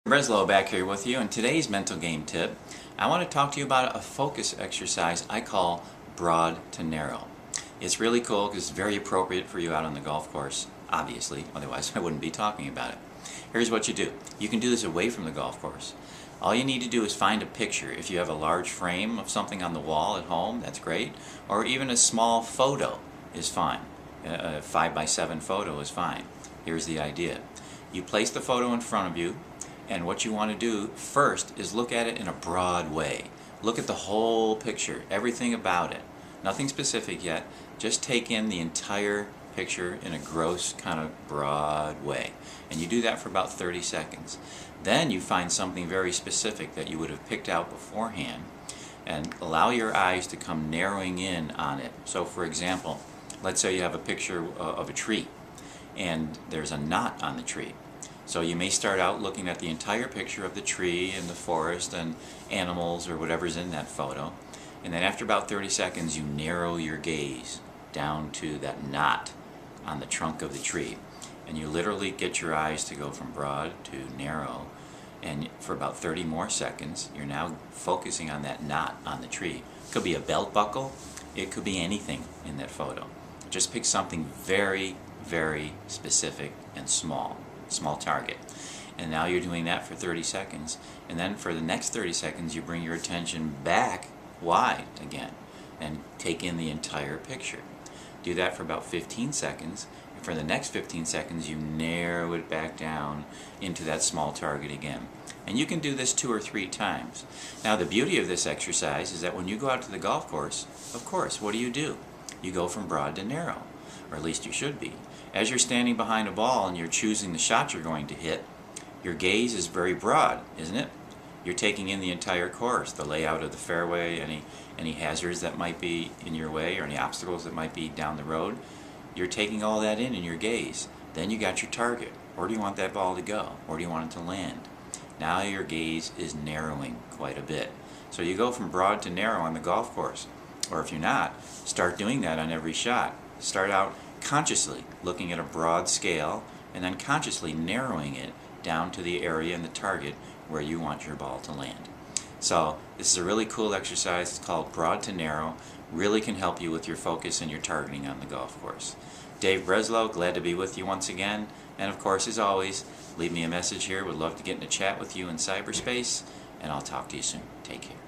Breslow back here with you, and today's mental game tip, I want to talk to you about a focus exercise I call broad to narrow. It's really cool because it's very appropriate for you out on the golf course, obviously, otherwise I wouldn't be talking about it. Here's what you do. You can do this away from the golf course. All you need to do is find a picture. If you have a large frame of something on the wall at home, that's great, or even a small photo is fine. A 5x7 photo is fine. Here's the idea. You place the photo in front of you, and what you want to do first is look at it in a broad way. Look at the whole picture, everything about it. Nothing specific yet, just take in the entire picture in a gross kind of broad way. And you do that for about 30 seconds. Then you find something very specific that you would have picked out beforehand and allow your eyes to come narrowing in on it. So for example, let's say you have a picture of a tree and there's a knot on the tree. So you may start out looking at the entire picture of the tree and the forest and animals or whatever's in that photo, and then after about 30 seconds you narrow your gaze down to that knot on the trunk of the tree, and you literally get your eyes to go from broad to narrow, and for about 30 more seconds you're now focusing on that knot on the tree. It could be a belt buckle, it could be anything in that photo. Just pick something very, very specific and small target. And now you're doing that for 30 seconds, and then for the next 30 seconds you bring your attention back wide again and take in the entire picture. Do that for about 15 seconds, and for the next 15 seconds you narrow it back down into that small target again. And you can do this 2 or 3 times. Now the beauty of this exercise is that when you go out to the golf course, of course, what do? You go from broad to narrow, or at least you should be. As you're standing behind a ball and you're choosing the shot you're going to hit, your gaze is very broad, isn't it? You're taking in the entire course, the layout of the fairway, any hazards that might be in your way or any obstacles that might be down the road. You're taking all that in your gaze. Then you got your target. Where do you want that ball to go? Where do you want it to land? Now your gaze is narrowing quite a bit. So you go from broad to narrow on the golf course. Or if you're not, start doing that on every shot. Start out consciously looking at a broad scale and then consciously narrowing it down to the area and the target where you want your ball to land. So this is a really cool exercise. It's called broad to narrow. Really can help you with your focus and your targeting on the golf course. Dave Breslow, glad to be with you once again. And of course, as always, leave me a message here. Would love to get in a chat with you in cyberspace, and I'll talk to you soon. Take care.